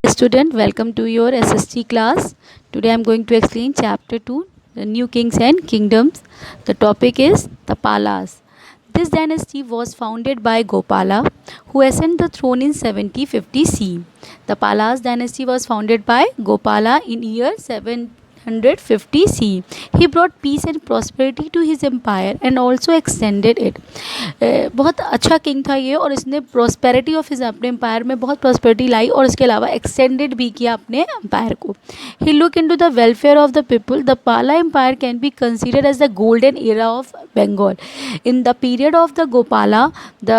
Student, welcome to your SST class. Today I am going to explain chapter 2, the new kings and kingdoms. The topic is the Palas. This dynasty was founded by Gopala, who ascended the throne in 7050 CE. The Palas dynasty was founded by Gopala in year 750 CE. He brought peace and prosperity to his empire and also extended it. बहुत अच्छा king था ये, और इसने prosperity of his अपने empire में बहुत prosperity लाई, और इसके अलावा एक्सटेंडेड भी किया अपने एम्पायर को. He look into the welfare of the people. The Pala empire can be considered as the golden era of Bengal. In the period of the Gopala the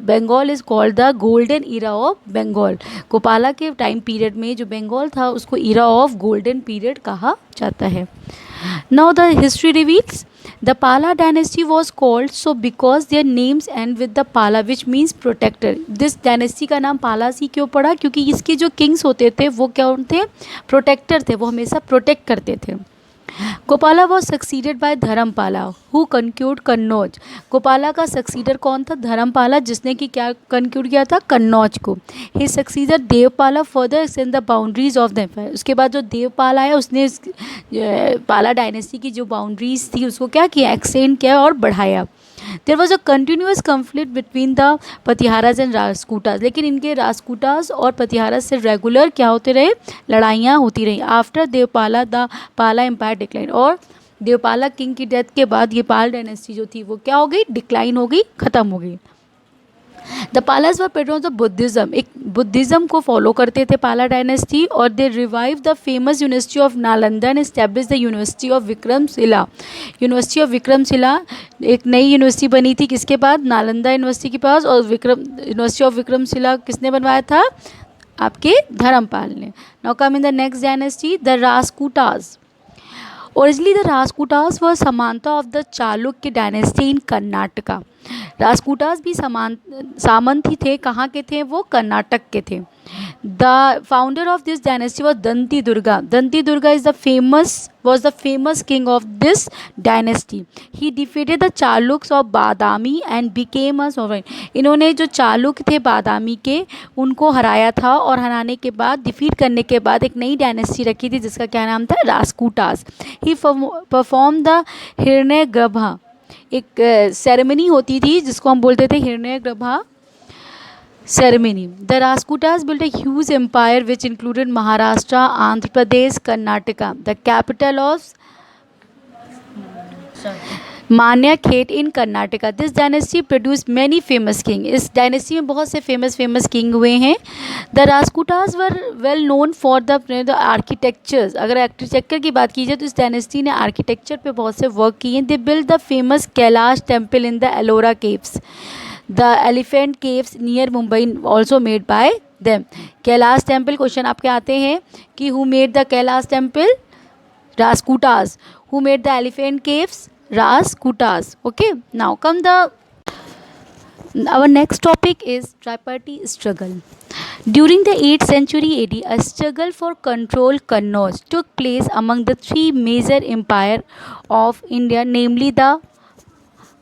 Bengal is called the golden era of Bengal. Gopala के time period में जो बंगाल था उसको era of golden period कहा जाता है. Now the history reveals the Pala dynasty was called so because their names end with the Pala, which means protector. This dynasty का नाम पाला सी क्यों पड़ा? क्योंकि इसके जो किंग्स होते थे वो क्या थे? प्रोटेक्टर थे, वो हमेशा प्रोटेक्ट करते थे. Gopala was succeeded by Dharmapala who conquered Kannauj. Gopala का सक्सीडर कौन था? धर्मपाला, जिसने कि क्या कंक्यूड किया था? कन्नौज को. He successor Devapala further extend the boundaries of the empire. उसके बाद जो देवपाल आया उसने पाला डायनेस्टी की जो बाउंड्रीज थी उसको क्या किया? एक्सटेंड किया और बढ़ाया. There was a continuous conflict between the Pratiharas and Rashtrakutas. लेकिन इनके राजकूटास और पतिहाराज से रेगुलर क्या होते रहे? लड़ाइयाँ होती रही. After Devapala the Pala empire decline. और देवपाला किंग की डेथ के बाद ये पाल डायनेस्टी जो थी वो क्या हो गई? डिक्लाइन हो गई, ख़त्म हो गई. The Palas were patrons of Buddhism. एक बुद्धिज़्म को फॉलो करते थे पाला डायनेस्टी, और they revive the famous university of Nalanda and establish the university of Vikramashila. University of Vikramashila एक नई यूनिवर्सिटी बनी थी किसके बाद? नालंदा यूनिवर्सिटी के पास. और यूनिवर्सिटी ऑफ विक्रमशिला किसने बनवाया था? आपके धर्मपाल ने. Now come in the next dynasty, the Rashtrakutas. Originally, the Rajputas were Samanta of the Chalukya dynasty in Karnataka. Rajputas भी सामंत ही थे. कहाँ के थे वो? कर्नाटक के थे. The founder of this dynasty was Danti Durga. Danti Durga was the famous king of this dynasty. He defeated the Chaluks of Badami and became a sovereign. इन्होंने जो चालुक थे बादामी के उनको हराया था, और हराने के बाद डिफीट करने के बाद एक नई डायनेस्टी रखी थी जिसका क्या नाम था? राजकूटास. ही परफॉर्म द हिरण्यगर्भा. एक सेरेमनी होती थी जिसको हम बोलते थे हिरण्यगर्भा ceremony. The Rajputas built a huge empire which included Maharashtra, Andhra Pradesh, Karnataka. The capital of Manyakheta in Karnataka. This dynasty produce many famous king. इस डायनेस्टी में बहुत से फेमस किंग हुए हैं. The Rajputas were well known for the architectures. अगर architecture की बात की जाए तो इस डायनेस्टी ने आर्किटेक्चर पे बहुत से वर्क किए हैं. They build the famous Kailash temple in the Ellora caves. The elephant caves near Mumbai also made by them. Kailash temple question आपके आते हैं कि who made the Kailash temple? Rajputas. Who made the elephant caves? Rajputas. Okay, now come our next topic is tripartite struggle. During the 8th century AD, a struggle for control Kannauj took place among the three major empires of India, namely the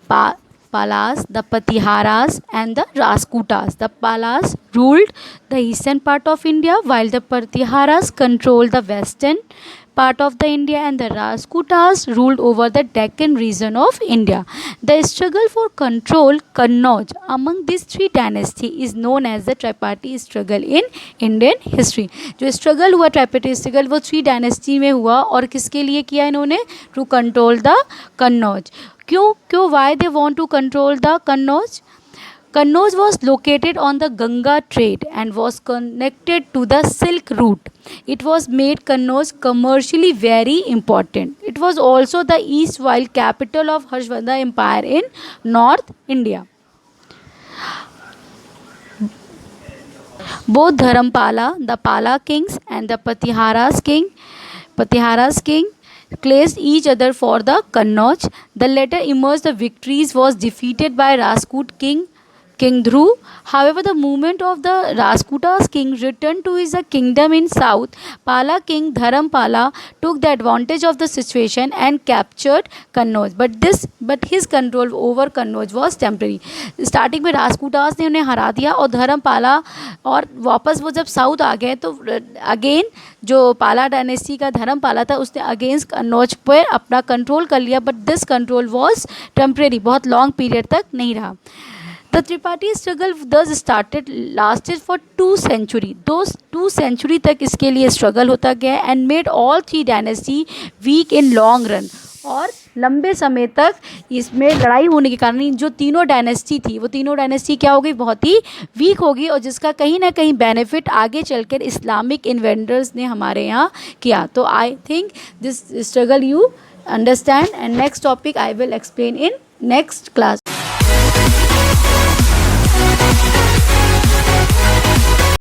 Palas, the Patiharas, and the Rajputas. The Palas ruled the eastern part of India, while the Patiharas controlled the western part of the India, and the Rajputas ruled over the Deccan region of India. The struggle for control Kannauj among these three dynasties is known as the tripartite struggle in Indian history. जो struggle हुआ tripartite struggle वो three dynasty में हुआ, और किसके लिए किया इन्होंने? To control the Kannauj. क्यों why they want to control the Kannauj? Kannauj was located on the Ganga trade and was connected to the Silk route. It was made Kannauj commercially very important. It was also the erstwhile capital of Harshvardhan Empire in North India. Both Dharampala, the Pala kings, and the Patiharas king clashed each other for the Kannauj. The latter emerged the victories was defeated by Rajput king King Dhruv. However, the movement of the Rashtrakutas king returned to his kingdom in south. Pala king Dharampala took the advantage of the situation and captured Kannauj. But his control over Kannauj was temporary. Starting में राजपूतास ने उन्हें हरा दिया और धर्मपाला और वापस वो जब साउथ आ गए तो अगेन जो पाला डायनेस्टी का धर्मपाला था उसने अगेंस्ट कन्नौज पर अपना कंट्रोल कर लिया. But this control was temporary, बहुत लॉन्ग पीरियड तक नहीं रहा. The Tripartite struggle thus lasted for 2 centuries. Those 2 centuries तक इसके लिए स्ट्रगल होता गया and made all 3 dynasty weak in long run. और लंबे समय तक इसमें लड़ाई होने के कारण जो तीनों डायनेस्टी थी वो तीनों डायनेस्टी क्या हो गई, बहुत ही वीक होगी और जिसका कहीं ना कहीं बेनिफिट आगे चलकर इस्लामिक इन्वेंटर्स ने हमारे यहाँ किया. तो I think this struggle you understand and next topic I will explain in next class.